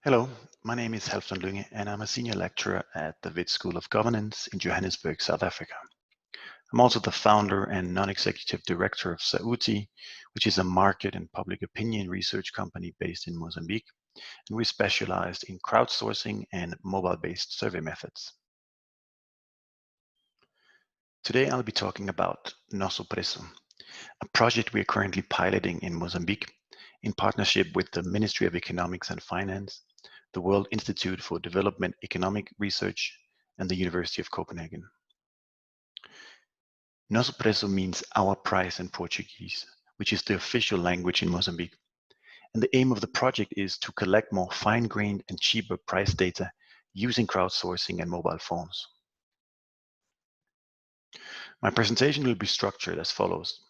Hello, my name is Lynge and I'm a senior lecturer at the Wits School of Governance in Johannesburg, South Africa. I'm also the founder and non-executive director of BigSurv20, which is a market and public opinion research company based in Mozambique, and we specialized in crowdsourcing and mobile-based survey methods. Today I'll be talking about Nosopresso, a project we are currently piloting in Mozambique in partnership with the Ministry of Economics and Finance, the World Institute for Development Economic Research, and the University of Copenhagen. Nosopresso means our price in Portuguese, which is the official language in Mozambique. And the aim of the project is to collect more fine-grained and cheaper price data using crowdsourcing and mobile phones. My presentation will be structured as follows.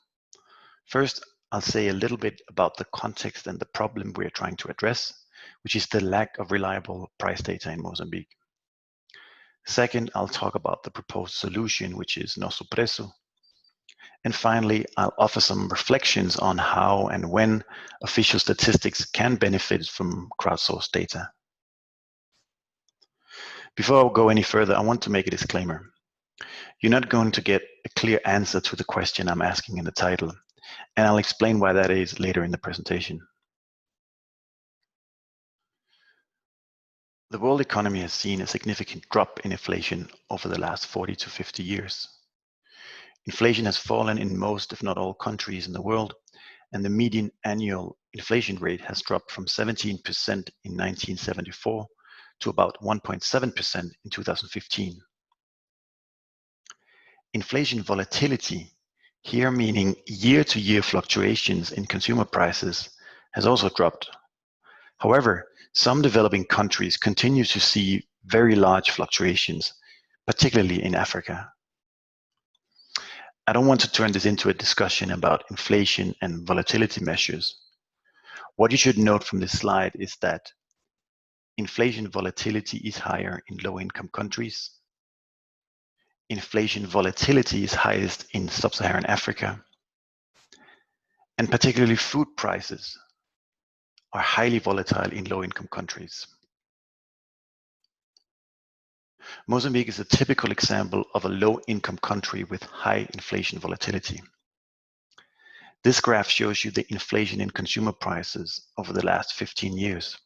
First, I'll say a little bit about the context and the problem we are trying to address, which is the lack of reliable price data in Mozambique. Second, I'll talk about the proposed solution, which is Nosopresso. And finally, I'll offer some reflections on how and when official statistics can benefit from crowdsourced data. Before I go any further, I want to make a disclaimer. You're not going to get a clear answer to the question I'm asking in the title, and I'll explain why that is later in the presentation. The world economy has seen a significant drop in inflation over the last 40 to 50 years. Inflation has fallen in most, if not all, countries in the world, and the median annual inflation rate has dropped from 17% in 1974 to about 1.7% in 2015. Inflation volatility, here meaning year-to-year fluctuations in consumer prices, has also dropped. However, some developing countries continue to see very large fluctuations, particularly in Africa. I don't want to turn this into a discussion about inflation and volatility measures. What you should note from this slide is that inflation volatility is higher in low-income countries. Inflation volatility is highest in sub-Saharan Africa. And particularly food prices are highly volatile in low-income countries. Mozambique is a typical example of a low-income country with high inflation volatility. This graph shows you the inflation in consumer prices over the last 15 years.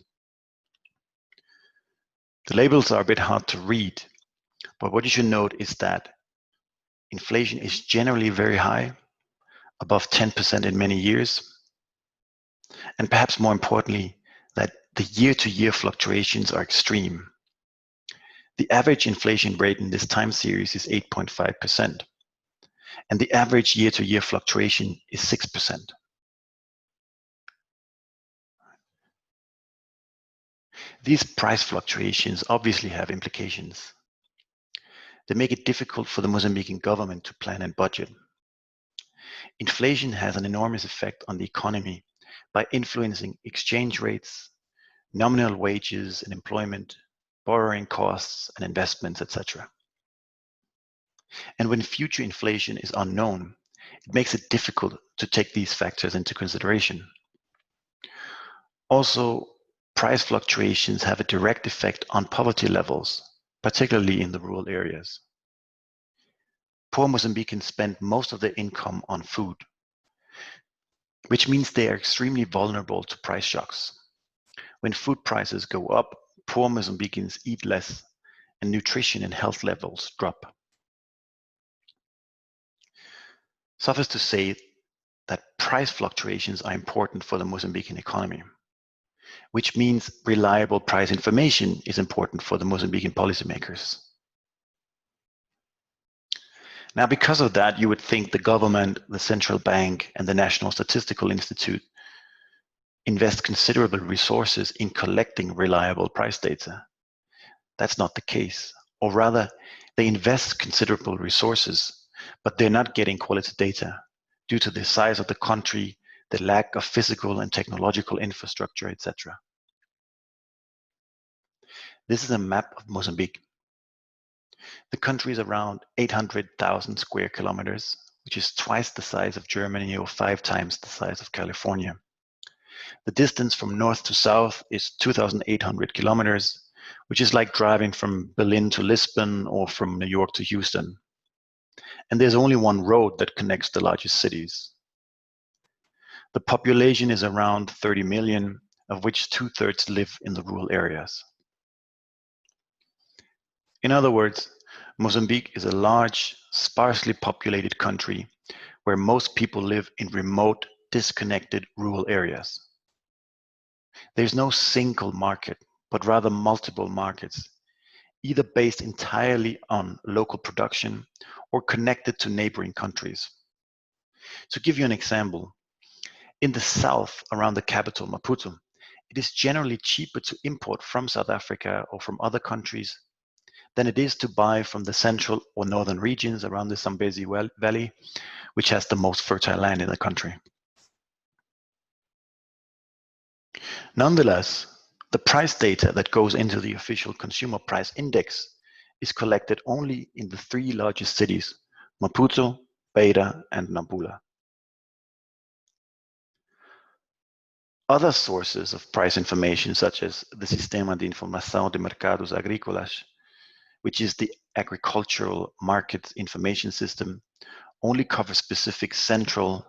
The labels are a bit hard to read, but what you should note is that inflation is generally very high, above 10% in many years, and perhaps more importantly, that the year-to-year fluctuations are extreme. The average inflation rate in this time series is 8.5%, and the average year-to-year fluctuation is 6%. These price fluctuations obviously have implications. They make it difficult for the Mozambican government to plan and budget. Inflation has an enormous effect on the economy by influencing exchange rates, nominal wages and employment, borrowing costs and investments, etc. And when future inflation is unknown, it makes it difficult to take these factors into consideration. Also, price fluctuations have a direct effect on poverty levels, particularly in the rural areas. Poor Mozambicans spend most of their income on food, which means they are extremely vulnerable to price shocks. When food prices go up, poor Mozambicans eat less, and nutrition and health levels drop. Suffice to say that price fluctuations are important for the Mozambican economy, which means reliable price information is important for the Mozambican policymakers. Now, because of that, you would think the government, the central bank, and the National Statistical Institute invest considerable resources in collecting reliable price data. That's not the case, or rather, they invest considerable resources, but they're not getting quality data due to the size of the country, the lack of physical and technological infrastructure, etc. This is a map of Mozambique. The country is around 800,000 square kilometers, which is twice the size of Germany or 5 times the size of California. The distance from north to south is 2,800 kilometers, which is like driving from Berlin to Lisbon or from New York to Houston. And there's only one road that connects the largest cities. The population is around 30 million, of which 2/3 live in the rural areas. In other words, Mozambique is a large, sparsely populated country where most people live in remote, disconnected rural areas. There's no single market, but rather multiple markets, either based entirely on local production or connected to neighboring countries. To give you an example, in the south around the capital, Maputo, it is generally cheaper to import from South Africa or from other countries than it is to buy from the central or northern regions around the Zambezi Valley, which has the most fertile land in the country. Nonetheless, the price data that goes into the official consumer price index is collected only in the three largest cities, Maputo, Beira, and Nampula. Other sources of price information, such as the Sistema de Informação de Mercados Agrícolas, which is the agricultural market information system, only cover specific central,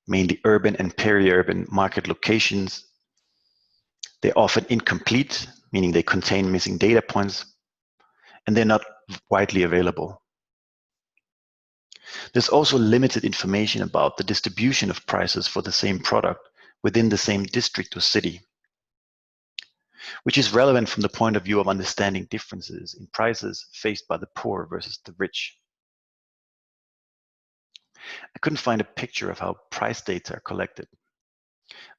mainly urban and peri-urban market locations. They're often incomplete, meaning they contain missing data points, and they're not widely available. There's also limited information about the distribution of prices for the same product within the same district or city, which is relevant from the point of view of understanding differences in prices faced by the poor versus the rich. I couldn't find a picture of how price data are collected.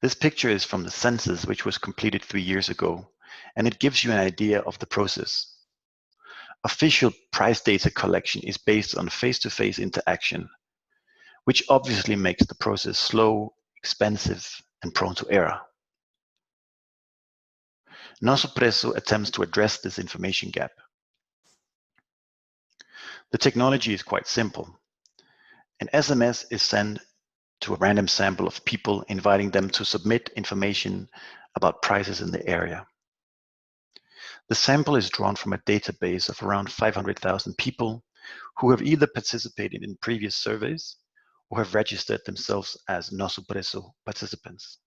This picture is from the Census, which was completed 3 years ago, and it gives you an idea of the process. Official price data collection is based on face-to-face interaction, which obviously makes the process slow, expensive, and prone to error. Nosopresso attempts to address this information gap. The technology is quite simple. An SMS is sent to a random sample of people, inviting them to submit information about prices in the area. The sample is drawn from a database of around 500,000 people who have either participated in previous surveys or have registered themselves as Nosopresso participants.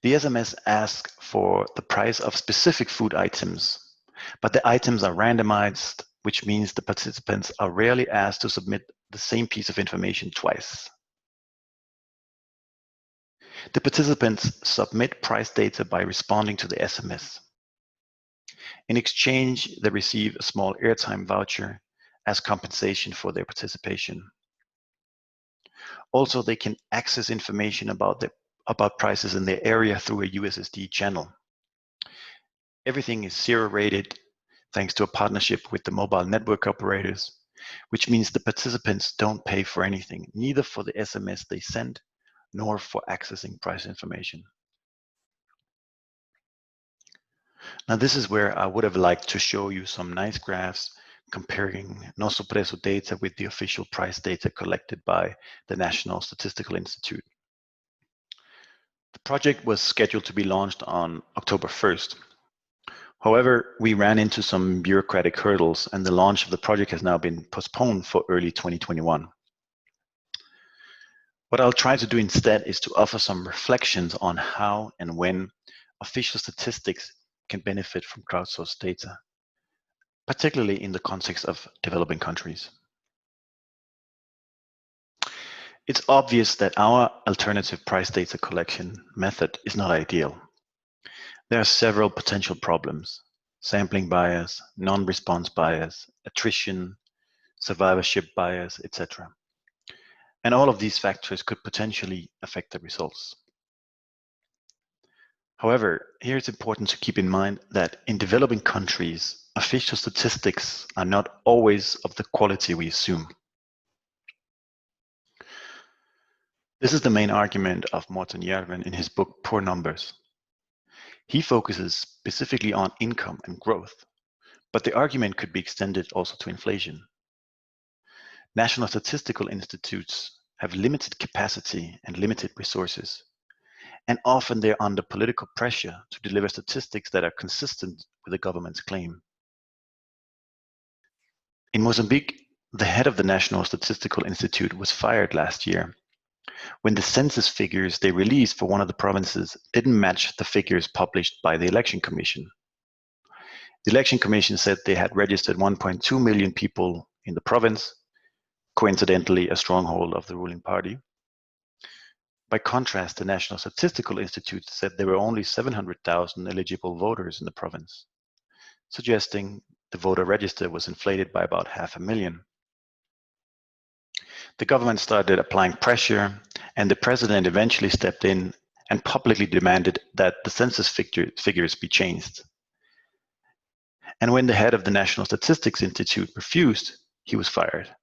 The SMS asks for the price of specific food items, but the items are randomized, which means the participants are rarely asked to submit the same piece of information twice. The participants submit price data by responding to the SMS. In exchange, they receive a small airtime voucher as compensation for their participation. Also, they can access information about prices in their area through a USSD channel. Everything is zero rated thanks to a partnership with the mobile network operators, which means the participants don't pay for anything, neither for the SMS they send nor for accessing price information. Now, this is where I would have liked to show you some nice graphs comparing Nosopresso data with the official price data collected by the National Statistical Institute. The project was scheduled to be launched on October 1st. However, we ran into some bureaucratic hurdles, and the launch of the project has now been postponed for early 2021. What I'll try to do instead is to offer some reflections on how and when official statistics can benefit from crowdsourced data, particularly in the context of developing countries. It's obvious that our alternative price data collection method is not ideal. There are several potential problems: sampling bias, non-response bias, attrition, survivorship bias, etc. And all of these factors could potentially affect the results. However, here it's important to keep in mind that in developing countries, official statistics are not always of the quality we assume. This is the main argument of Morten Jerven in his book Poor Numbers. He focuses specifically on income and growth, but the argument could be extended also to inflation. National statistical institutes have limited capacity and limited resources, and often they're under political pressure to deliver statistics that are consistent with the government's claim. In Mozambique, the head of the National Statistical Institute was fired last year when the census figures they released for one of the provinces didn't match the figures published by the Election Commission. The Election Commission said they had registered 1.2 million people in the province, coincidentally a stronghold of the ruling party. By contrast, the National Statistical Institute said there were only 700,000 eligible voters in the province, suggesting the voter register was inflated by about 500,000. The government started applying pressure, and the president eventually stepped in and publicly demanded that the census figures be changed. And when the head of the National Statistics Institute refused, he was fired.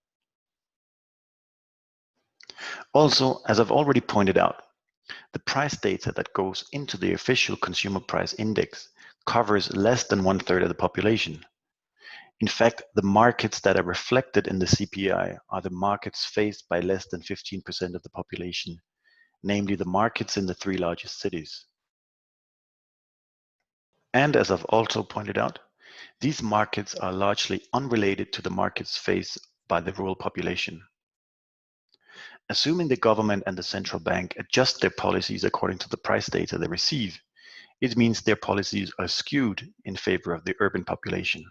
Also, as I've already pointed out, the price data that goes into the official consumer price index covers less than 1/3 of the population. In fact, the markets that are reflected in the CPI are the markets faced by less than 15% of the population, namely the markets in the 3 largest cities. And as I've also pointed out, these markets are largely unrelated to the markets faced by the rural population. Assuming the government and the central bank adjust their policies according to the price data they receive, it means their policies are skewed in favor of the urban population.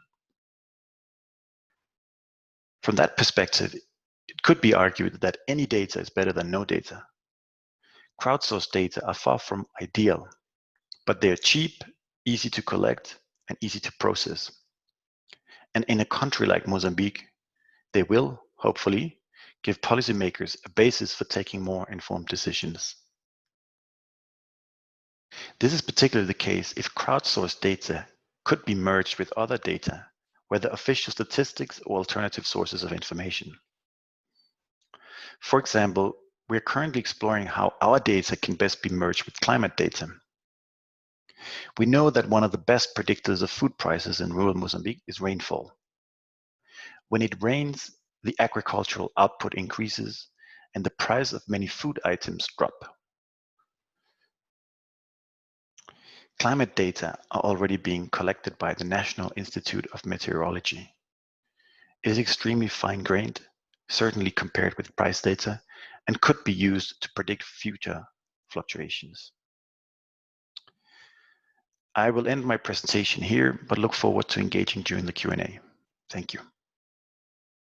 From that perspective, it could be argued that any data is better than no data. Crowdsourced data are far from ideal, but they are cheap, easy to collect, and easy to process. And in a country like Mozambique, they will, hopefully, give policymakers a basis for taking more informed decisions. This is particularly the case if crowdsourced data could be merged with other data, whether official statistics or alternative sources of information. For example, we are currently exploring how our data can best be merged with climate data. We know that one of the best predictors of food prices in rural Mozambique is rainfall. When it rains, the agricultural output increases and the price of many food items drop. Climate data are already being collected by the National Institute of Meteorology. It is extremely fine-grained, certainly compared with price data, and could be used to predict future fluctuations. I will end my presentation here, but look forward to engaging during the Q&A. Thank you.